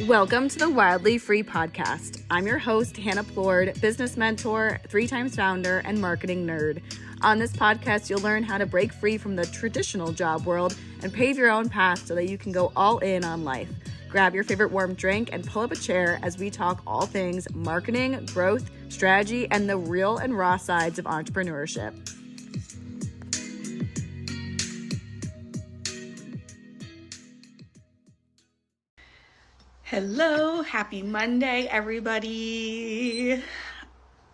Welcome to the Wildly Free Podcast. I'm your host, Hannah Plord, business mentor, 3-times founder, and marketing nerd. On this podcast, you'll learn how to break free from the traditional job world and pave your own path so that you can go all in on life. Grab your favorite warm drink and pull up a chair as we talk all things marketing, growth, strategy, and the real and raw sides of entrepreneurship. Hello, happy Monday, everybody.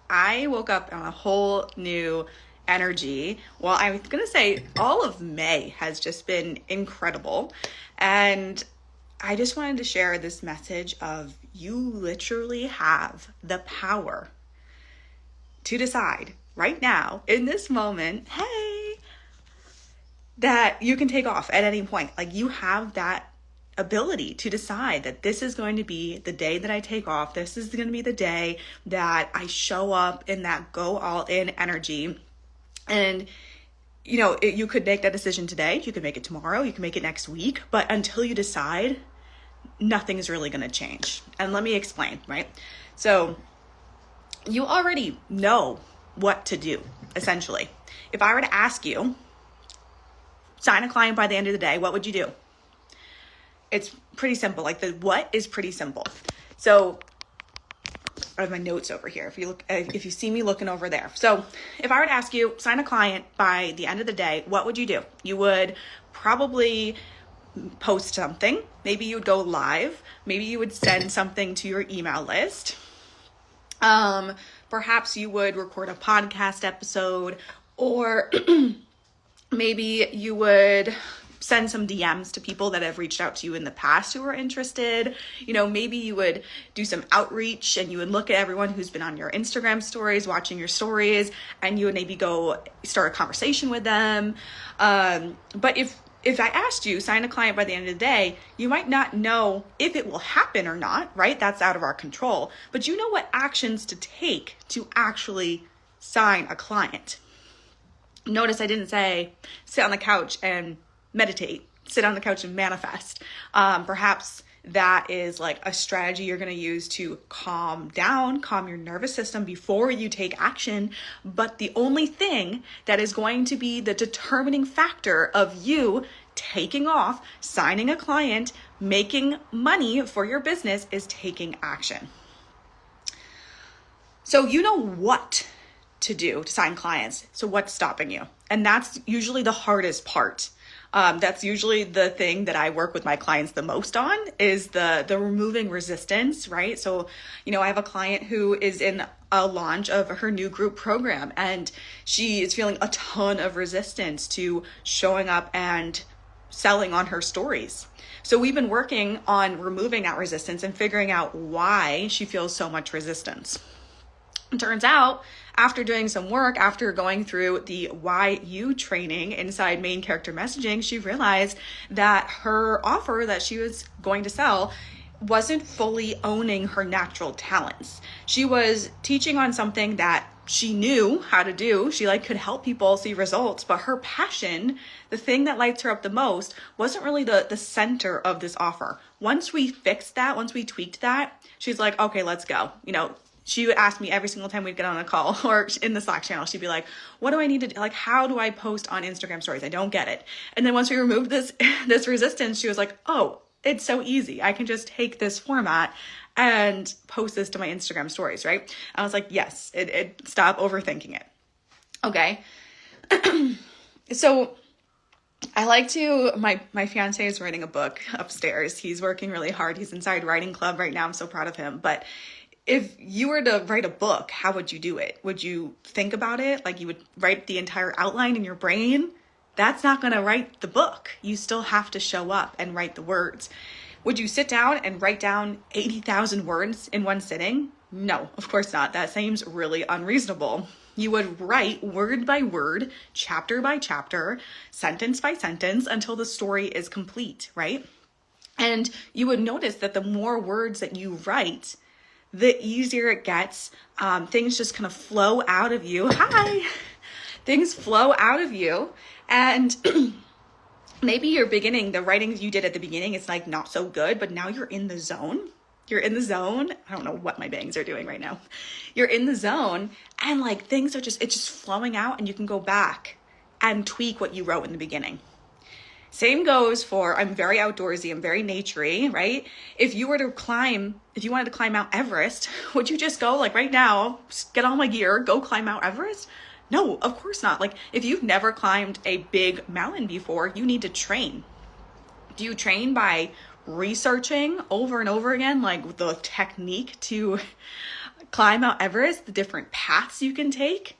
I woke up on a whole new energy. Well, I'm going to say all of May has just been incredible. And I just wanted to share this message of you literally have the power to decide right now in this moment, hey, that you can take off at any point. Like you have that ability to decide that this is going to be the day that I take off. This is going to be the day that I show up in that go all in energy. And, you could make that decision today. You could make it tomorrow. You can make it next week. But until you decide, nothing's really going to change. And let me explain, right? So you already know what to do, essentially. If I were to ask you, sign a client by the end of the day, what would you do? It's pretty simple. Like the what is pretty simple. So I have my notes over here. If you see me looking over there. So if I were to ask you, sign a client by the end of the day, what would you do? You would probably post something. Maybe you would go live. Maybe you would send something to your email list. Perhaps you would record a podcast episode, or maybe you would send some DMs to people that have reached out to you in the past who are interested. Maybe you would do some outreach and you would look at everyone who's been on your Instagram stories, watching your stories, and you would maybe go start a conversation with them. But if I asked you, sign a client by the end of the day, you might not know if it will happen or not, right? That's out of our control. But you know what actions to take to actually sign a client. Notice I didn't say sit on the couch and meditate, sit on the couch and manifest. Perhaps that is like a strategy you're going to use to calm your nervous system before you take action. But the only thing that is going to be the determining factor of you taking off, signing a client, making money for your business is taking action. So you know what to do to sign clients. So what's stopping you? And that's usually the hardest part. That's usually the thing that I work with my clients the most on is the removing resistance, right? So, I have a client who is in a launch of her new group program and she is feeling a ton of resistance to showing up and selling on her stories. So we've been working on removing that resistance and figuring out why she feels so much resistance. It turns out, after doing some work, after going through the Why You training inside Main Character Messaging, she realized that her offer that she was going to sell wasn't fully owning her natural talents. She was teaching on something that she knew how to do. She could help people see results, but her passion, the thing that lights her up the most, wasn't really the center of this offer. Once we fixed that, once we tweaked that, she's like, okay, let's go. She would ask me every single time we'd get on a call or in the Slack channel, she'd be like, what do I need to do? How do I post on Instagram stories? I don't get it. And then once we removed this resistance, she was like, oh, it's so easy. I can just take this format and post this to my Instagram stories, right? I was like, yes, stop overthinking it. Okay. So I like to, my fiance is writing a book upstairs. He's working really hard. He's inside writing club right now. I'm so proud of him. But if you were to write a book, how would you do it? Would you think about it? You would write the entire outline in your brain? That's not going to write the book. You still have to show up and write the words. Would you sit down and write down 80,000 words in one sitting? No, of course not. That seems really unreasonable. You would write word by word, chapter by chapter, sentence by sentence until the story is complete, right? And you would notice that the more words that you write, the easier it gets. Things just kind of flow out of you. Things flow out of you. And maybe the writing you did at the beginning is not so good, but now you're in the zone, You're in the zone. I don't know what my bangs are doing right now. You're in the zone and like things are it's just flowing out, and you can go back and tweak what you wrote in the beginning. Same goes for, I'm very outdoorsy, I'm very naturey, right? If you wanted to climb Mount Everest, would you just go like right now, get all my gear, go climb Mount Everest? No, of course not. Like if you've never climbed a big mountain before, you need to train. Do you train by researching over and over again, like the technique to climb Mount Everest, the different paths you can take?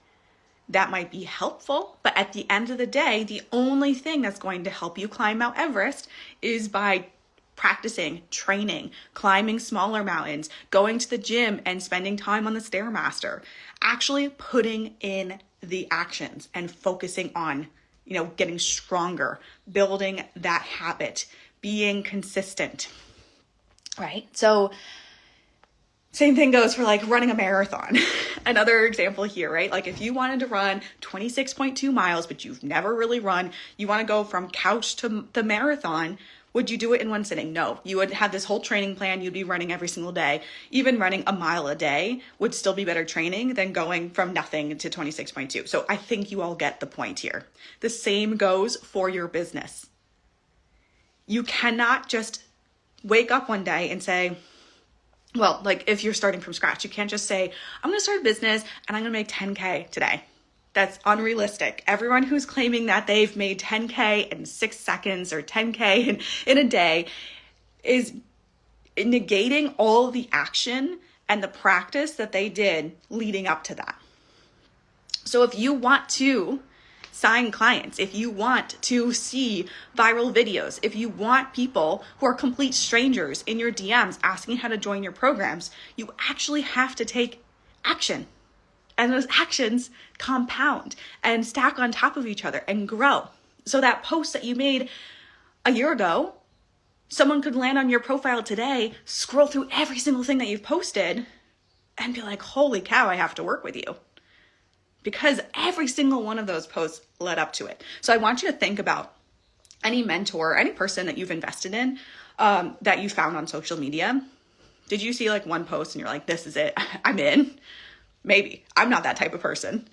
That might be helpful, but at the end of the day, the only thing that's going to help you climb Mount Everest is by practicing, training, climbing smaller mountains, going to the gym and spending time on the Stairmaster, actually putting in the actions and focusing on, getting stronger, building that habit, being consistent, right? So same thing goes for like running a marathon. Another example here, right? Like if you wanted to run 26.2 miles, but you've never really run, you want to go from couch to the marathon, would you do it in one sitting? No. You would have this whole training plan. You'd be running every single day. Even running a mile a day would still be better training than going from nothing to 26.2. So I think you all get the point here. The same goes for your business. You cannot just wake up one day and say, well, like if you're starting from scratch, you can't just say, I'm going to start a business and I'm going to make 10K today. That's unrealistic. Everyone who's claiming that they've made 10K in 6 seconds or 10K in a day is negating all the action and the practice that they did leading up to that. So if you want to sign clients, if you want to see viral videos, if you want people who are complete strangers in your DMs asking how to join your programs, you actually have to take action. And those actions compound and stack on top of each other and grow. So that post that you made a year ago, someone could land on your profile today, scroll through every single thing that you've posted and be like, holy cow, I have to work with you. Because every single one of those posts led up to it. So I want you to think about any mentor, any person that you've invested in that you found on social media. Did you see like one post and you're like, this is it, I'm in? Maybe. I'm not that type of person.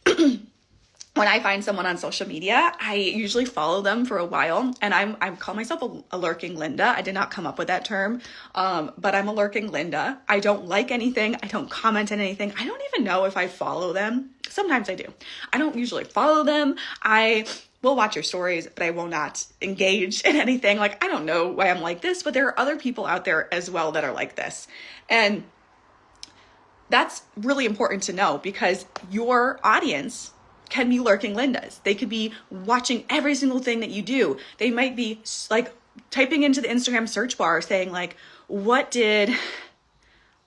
When I find someone on social media, I usually follow them for a while, and I call myself a lurking Linda. I did not come up with that term, but I'm a lurking Linda. I don't like anything. I don't comment on anything. I don't even know if I follow them. Sometimes I do. I don't usually follow them. I will watch your stories, but I will not engage in anything. Like, I don't know why I'm like this, but there are other people out there as well that are like this. And that's really important to know, because your audience can be lurking Lindas. They could be watching every single thing that you do. They might be like typing into the Instagram search bar saying like, what did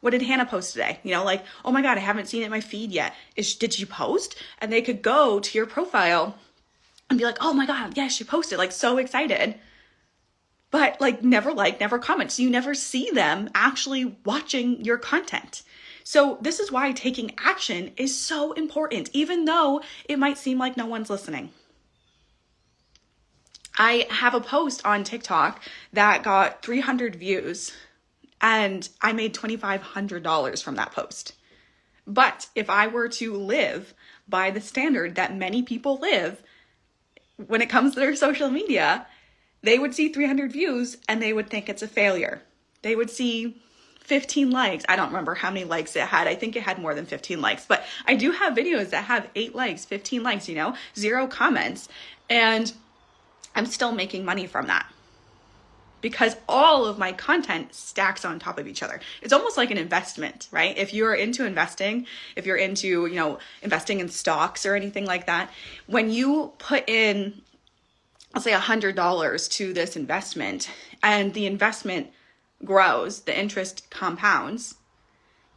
Hannah post today? Like, oh my God, I haven't seen it in my feed yet. Did she post? And they could go to your profile and be like, oh my God, yeah, she posted, like so excited. But never comment. So you never see them actually watching your content. So this is why taking action is so important, even though it might seem like no one's listening. I have a post on TikTok that got 300 views and I made $2,500 from that post. But if I were to live by the standard that many people live when it comes to their social media, they would see 300 views and they would think it's a failure. They would see 15 likes. I don't remember how many likes it had. I think it had more than 15 likes, but I do have videos that have 8 likes, 15 likes, 0 comments. And I'm still making money from that because all of my content stacks on top of each other. It's almost like an investment, right? If you're into investing, if you're into, investing in stocks or anything like that, when you put in, I'll say $100 to this investment and the investment grows, the interest compounds,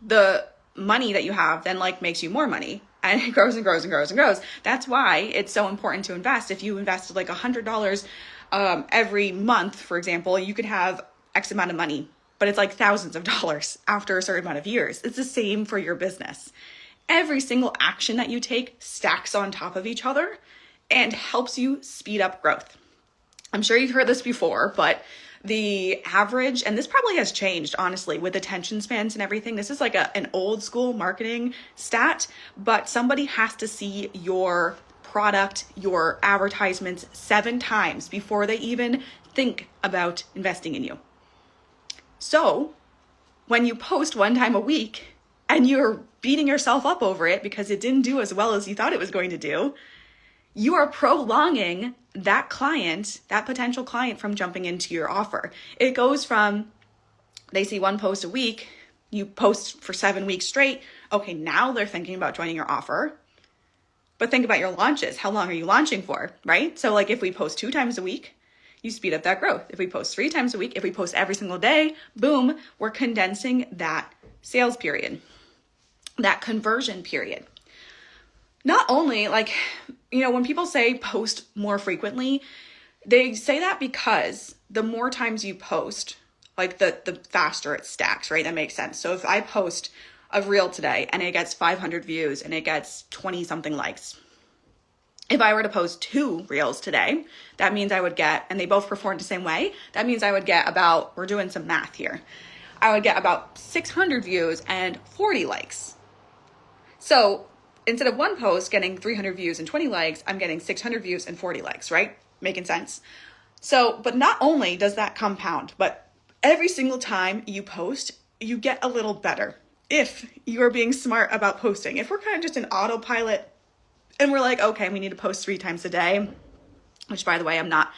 the money that you have then makes you more money, and it grows and grows and grows and grows. That's why it's so important to invest. If you invested $100 every month, for example, you could have X amount of money, but it's thousands of dollars after a certain amount of years. It's the same for your business. Every single action that you take stacks on top of each other and helps you speed up growth. I'm sure you've heard this before, but the average, and this probably has changed, honestly, with attention spans and everything. This is like an old school marketing stat, but somebody has to see your product, your advertisements 7 times before they even think about investing in you. So when you post 1 time a week and you're beating yourself up over it because it didn't do as well as you thought it was going to do, you are prolonging that client, that potential client, from jumping into your offer. It goes from, they see 1 post a week, you post for 7 weeks straight. Okay, now they're thinking about joining your offer. But think about your launches. How long are you launching for, right? So like if we post 2 times a week, you speed up that growth. If we post 3 times a week, if we post every single day, boom, we're condensing that sales period, that conversion period. Not only, like, you know, when people say post more frequently, they say that because the more times you post, like the faster it stacks, right? That makes sense. So if I post a reel today and it gets 500 views and it gets 20 something likes, if I were to post 2 reels today, that means I would get, and they both perform the same way, that means I would get about, we're doing some math here, I would get about 600 views and 40 likes. So instead of 1 post getting 300 views and 20 likes, I'm getting 600 views and 40 likes, right? Making sense? So, but not only does that compound, but every single time you post, you get a little better if you're being smart about posting. If we're kind of just an autopilot and we're like, okay, we need to post 3 times a day, which, by the way, I'm not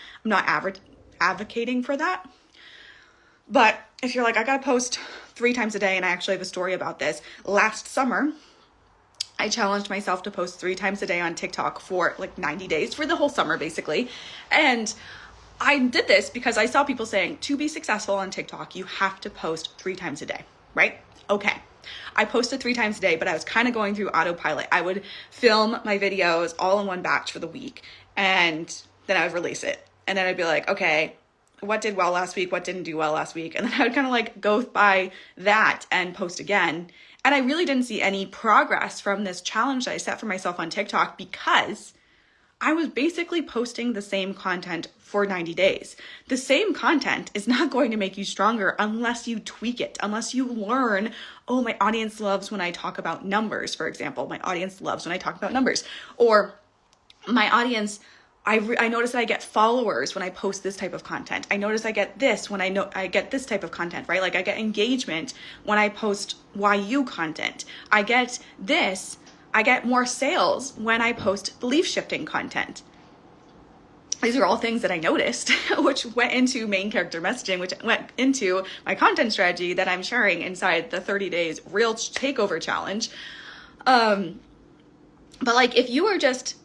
advocating for that. But if you're like, I gotta post 3 times a day, and I actually have a story about this. Last summer, I challenged myself to post 3 times a day on TikTok for like 90 days, for the whole summer, basically. And I did this because I saw people saying, to be successful on TikTok, you have to post 3 times a day, right? Okay. I posted 3 times a day, but I was kind of going through autopilot. I would film my videos all in one batch for the week, and then I would release it. And then I'd be like, okay, what did well last week? What didn't do well last week? And then I would kind of like go by that and post again. And I really didn't see any progress from this challenge that I set for myself on TikTok because I was basically posting the same content for 90 days. The same content is not going to make you stronger unless you tweak it, unless you learn, oh, my audience loves when I talk about numbers, for example. My audience loves when I talk about numbers. Or my audience, I notice that I get followers when I post this type of content. I notice I get this when I get this type of content, right? Like I get engagement when I post YU content. I get this. I get more sales when I post belief shifting content. These are all things that I noticed, which went into main character messaging, which went into my content strategy that I'm sharing inside the 30 days real takeover challenge. But like if you are just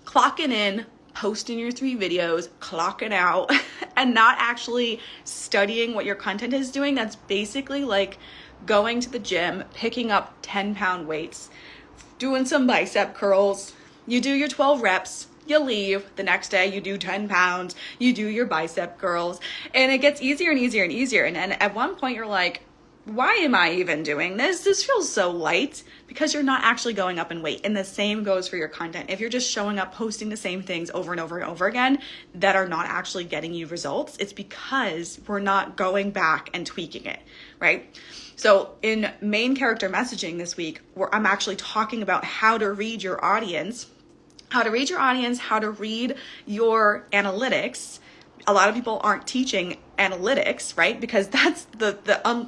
clocking in, posting your 3 videos, clocking out, and not actually studying what your content is doing, that's basically like going to the gym, picking up 10-pound weights, doing some bicep curls. You do your 12 reps, you leave. The next day you do 10 pounds, you do your bicep curls, and it gets easier and easier and easier. And at one point you're like, why am I even doing this? This feels so light, because you're not actually going up in weight. And the same goes for your content. If you're just showing up, posting the same things over and over and over again that are not actually getting you results, it's because we're not going back and tweaking it, right? So in main character messaging this week, where I'm actually talking about how to read your audience, how to read your analytics. A lot of people aren't teaching analytics, right? Because that's the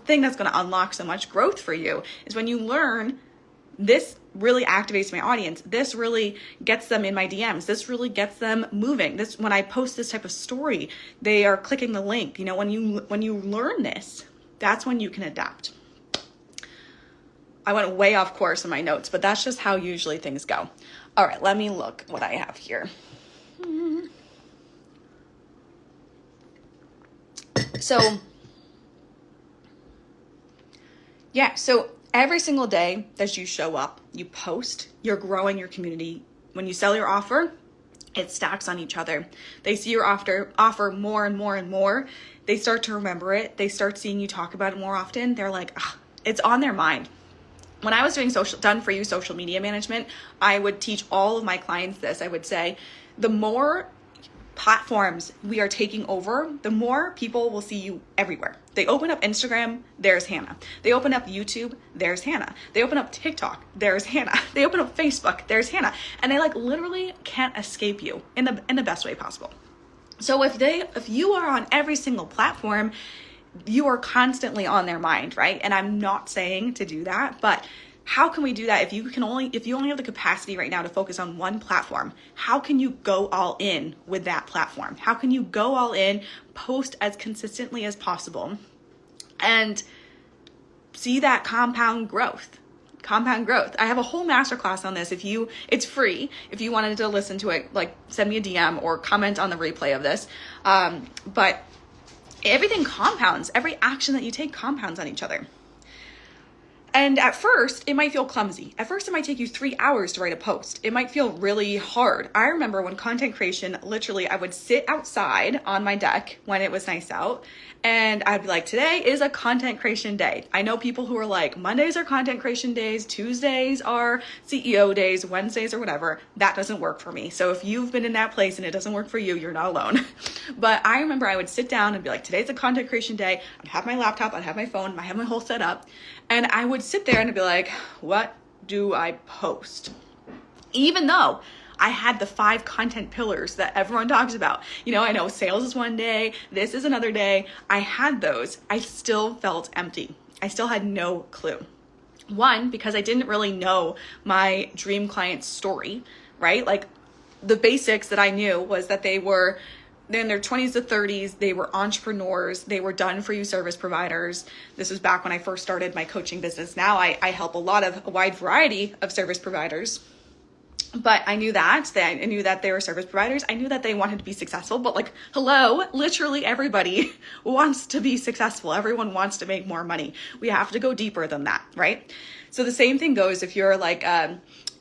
thing that's going to unlock so much growth for you, is when you learn this really activates my audience. This really gets them in my DMs. This really gets them moving. This, when I post this type of story, they are clicking the link. You know, when you learn this, that's when you can adapt. I went way off course in my notes, but that's just how usually things go. All right, let me look what I have here. So every single day that you show up, you post, you're growing your community. When you sell your offer, it stacks on each other. They see your offer more and more and more. They start to remember it. They start seeing you talk about it more often. They're like, it's on their mind. When I was doing done for you social media management, I would teach all of my clients this. I would say, the more platforms we are taking over, the more people will see you everywhere. They open up Instagram, there's Hannah. They open up YouTube, there's Hannah. They open up TikTok, there's Hannah. They open up Facebook, there's Hannah. And they like literally can't escape you in the best way possible. So if you are on every single platform, you are constantly on their mind, right? And I'm not saying to do that, but how can we do that if you only have the capacity right now to focus on one platform? How can you go all in with that platform? How can you go all in, post as consistently as possible, and see that compound growth? I have a whole masterclass on this. It's free. If you wanted to listen to it, like send me a DM or comment on the replay of this. But everything compounds. Every action that you take compounds on each other. And at first, it might feel clumsy. At first, it might take you 3 hours to write a post. It might feel really hard. I remember when content creation, literally, I would sit outside on my deck when it was nice out, and I'd be like, today is a content creation day. I know people who are like, Mondays are content creation days, Tuesdays are CEO days, Wednesdays or whatever. That doesn't work for me. So if you've been in that place and it doesn't work for you, you're not alone. But I remember I would sit down and be like, today's a content creation day. I'd have my laptop, I'd have my phone, I have my whole setup, and I would sit there and I'd be like, what do I post? Even though I had the 5 content pillars that everyone talks about. I know sales is one day, this is another day. I had those. I still felt empty. I still had no clue. One, because I didn't really know my dream client's story, right? Like the basics that I knew was that they were in their 20s to 30s, they were entrepreneurs, they were done for you service providers. This was back when I first started my coaching business. Now I help a wide variety of service providers. But I knew that they were service providers. I knew that they wanted to be successful, but like, hello, literally everybody wants to be successful. Everyone wants to make more money. We have to go deeper than that, right? So the same thing goes if you're like,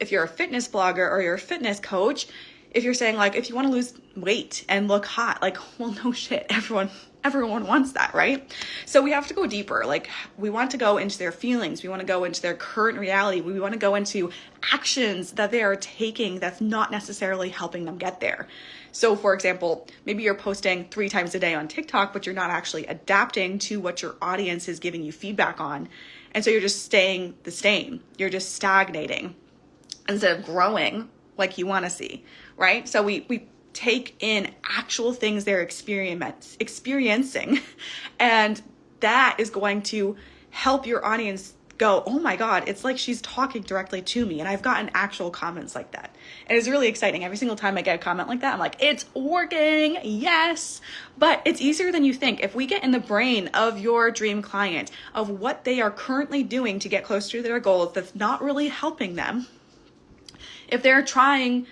if you're a fitness blogger or you're a fitness coach. If you're saying like, if you want to lose weight and look hot, like, well, no shit, everyone wants that, right? So we have to go deeper. Like we want to go into their feelings. We want to go into their current reality. We want to go into actions that they are taking that's not necessarily helping them get there. So for example, maybe you're posting 3 times a day on TikTok, but you're not actually adapting to what your audience is giving you feedback on. And so you're just staying the same. You're just stagnating instead of growing like you want to see, right? So we take in actual things they're experiencing, and that is going to help your audience go, oh my God, it's like she's talking directly to me. And I've gotten actual comments like that. And it's really exciting. Every single time I get a comment like that, I'm like, it's working, yes. But it's easier than you think. If we get in the brain of your dream client, of what they are currently doing to get closer to their goals that's not really helping them, if they're trying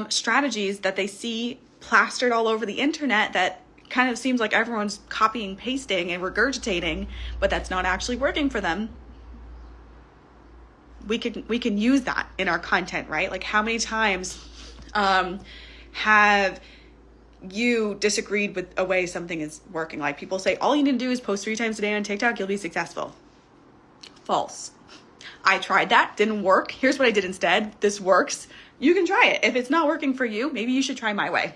strategies that they see plastered all over the internet that kind of seems like everyone's copying, pasting, and regurgitating, but that's not actually working for them, we can use that in our content, right? Like how many times have you disagreed with a way something is working? Like people say, all you need to do is post 3 times a day on TikTok, you'll be successful. False. I tried that, didn't work. Here's what I did instead. This works. You can try it. If it's not working for you, maybe you should try my way,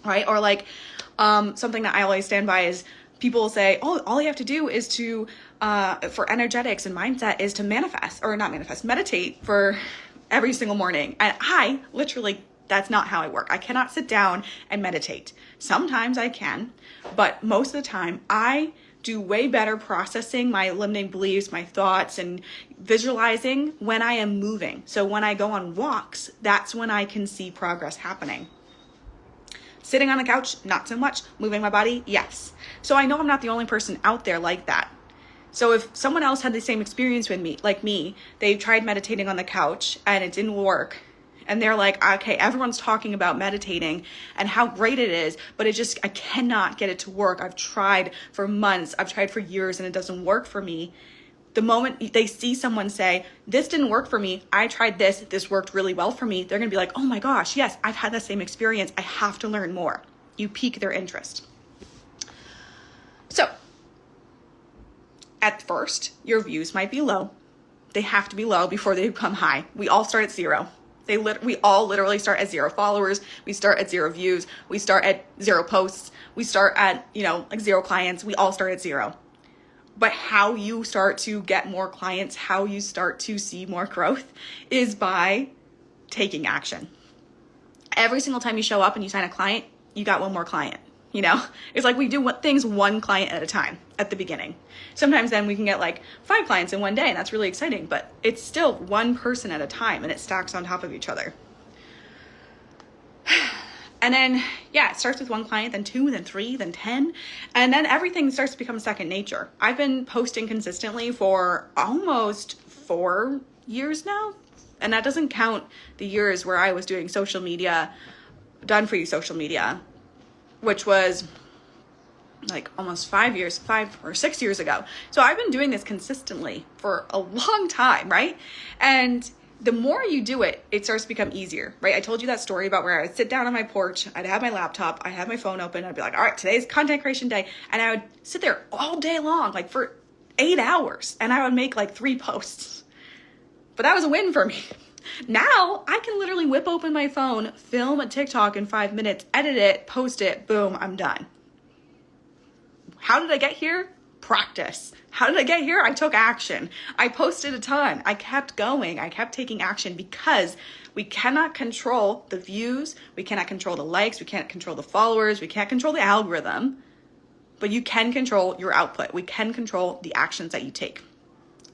right? Or like something that I always stand by is people say, oh, all you have to do is to, for energetics and mindset is to meditate for every single morning. And I literally, that's not how I work. I cannot sit down and meditate. Sometimes I can, but most of the time I do way better processing my limiting beliefs, my thoughts, and visualizing when I am moving. So when I go on walks, that's when I can see progress happening. Sitting on the couch, not so much. Moving my body, yes. So I know I'm not the only person out there like that. So if someone else had the same experience with me, like me, they tried meditating on the couch and it didn't work, and they're like, okay, everyone's talking about meditating and how great it is, but I cannot get it to work. I've tried for months, I've tried for years, and it doesn't work for me. The moment they see someone say, this didn't work for me, I tried this worked really well for me, they're gonna be like, oh my gosh, yes, I've had the same experience, I have to learn more. You pique their interest. So, at first, your views might be low. They have to be low before they become high. We all start at 0. We all literally start at 0 followers. We start at 0 views. We start at 0 posts. We start at, 0 clients. We all start at 0. But how you start to get more clients, how you start to see more growth is by taking action. Every single time you show up and you sign a client, you got one more client. It's like we do things one client at a time at the beginning. Sometimes then we can get like 5 clients in one day, and that's really exciting, but it's still one person at a time, and it stacks on top of each other. And then, it starts with 1 client, then 2, then 3, then 10, and then everything starts to become second nature. I've been posting consistently for almost 4 years now, and that doesn't count the years where I was doing social media, done for you social media, which was like almost 5 or 6 years ago. So I've been doing this consistently for a long time, right? And the more you do it, it starts to become easier, right? I told you that story about where I would sit down on my porch, I'd have my laptop, I'd have my phone open, I'd be like, all right, today's content creation day. And I would sit there all day long, like for 8 hours, and I would make like 3 posts. But that was a win for me. Now I can literally whip open my phone, film a TikTok in 5 minutes, edit it, post it, boom, I'm done. How did I get here? Practice. How did I get here? I took action. I posted a ton. I kept going. I kept taking action because we cannot control the views. We cannot control the likes. We can't control the followers. We can't control the algorithm, but you can control your output. We can control the actions that you take.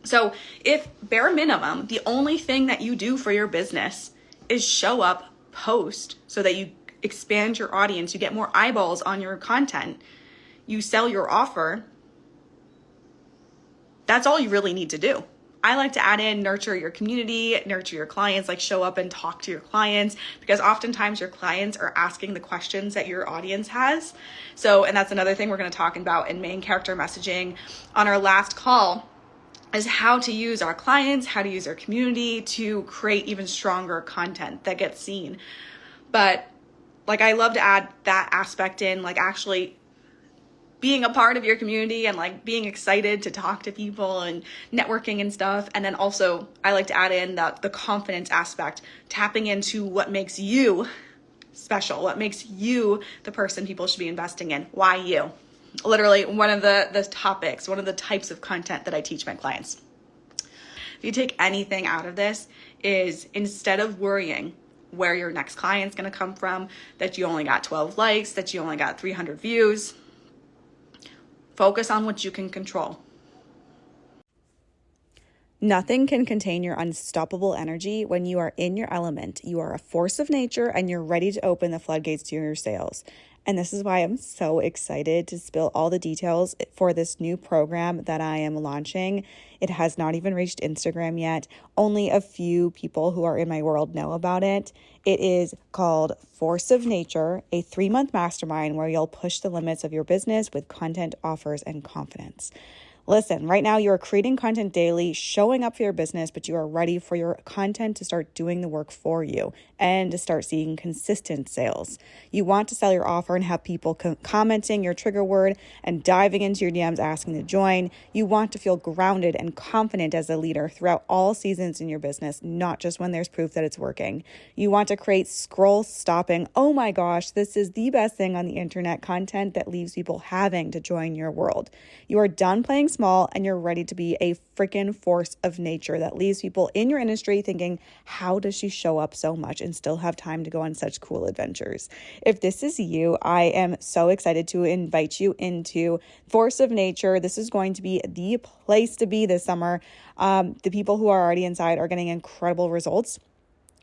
So if bare minimum, the only thing that you do for your business is show up, post so that you expand your audience, you get more eyeballs on your content, you sell your offer, that's all you really need to do. I like to add in nurture your community, nurture your clients, like show up and talk to your clients, because oftentimes your clients are asking the questions that your audience has. So, and that's another thing we're going to talk about in main character messaging on our last call, is how to use our clients, how to use our community to create even stronger content that gets seen. But like, I love to add that aspect in, like actually being a part of your community and like being excited to talk to people and networking and stuff. And then also I like to add in the confidence aspect, tapping into what makes you special, what makes you the person people should be investing in. Why you? Literally one of the topics, one of the types of content that I teach my clients. If you take anything out of this, is instead of worrying where your next client's going to come from, that you only got 12 likes, that you only got 300 views, focus on what you can control. Nothing can contain your unstoppable energy when you are in your element. You are a force of nature and you're ready to open the floodgates to your sales. And this is why I'm so excited to spill all the details for this new program that I am launching. It has not even reached Instagram yet. Only a few people who are in my world know about it. It is called Force of Nature, a 3-month mastermind where you'll push the limits of your business with content, offers, and confidence. Listen, right now you are creating content daily, showing up for your business, but you are ready for your content to start doing the work for you and to start seeing consistent sales. You want to sell your offer and have people commenting your trigger word and diving into your DMs asking to join. You want to feel grounded and confident as a leader throughout all seasons in your business, not just when there's proof that it's working. You want to create scroll stopping, oh my gosh, this is the best thing on the internet content that leaves people having to join your world. You are done playing small and you're ready to be a freaking force of nature that leaves people in your industry thinking, how does she show up so much and still have time to go on such cool adventures? If this is you, I am so excited to invite you into Force of Nature. This is going to be the place to be this summer. The people who are already inside are getting incredible results.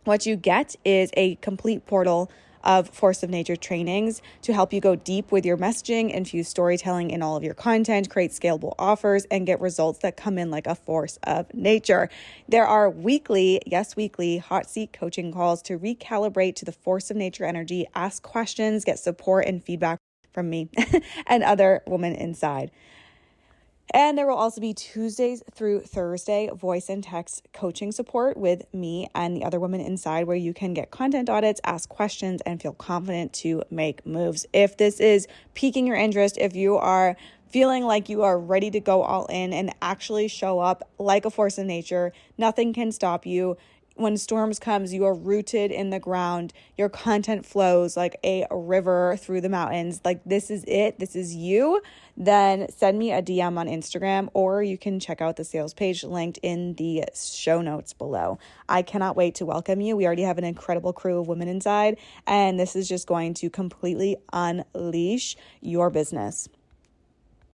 What you get is a complete portal of Force of Nature trainings to help you go deep with your messaging, infuse storytelling in all of your content, create scalable offers, and get results that come in like a force of nature. There are weekly hot seat coaching calls to recalibrate to the Force of Nature energy, ask questions, get support and feedback from me and other women inside. And there will also be Tuesdays through Thursday voice and text coaching support with me and the other women inside, where you can get content audits, ask questions, and feel confident to make moves. If this is piquing your interest, if you are feeling like you are ready to go all in and actually show up like a force of nature, nothing can stop you. when storms comes, you are rooted in the ground. Your content flows like a river through the mountains. Like this is it. This is you. Then send me a DM on Instagram, or you can check out the sales page linked in the show notes below. I cannot wait to welcome you. We already have an incredible crew of women inside, and this is just going to completely unleash your business.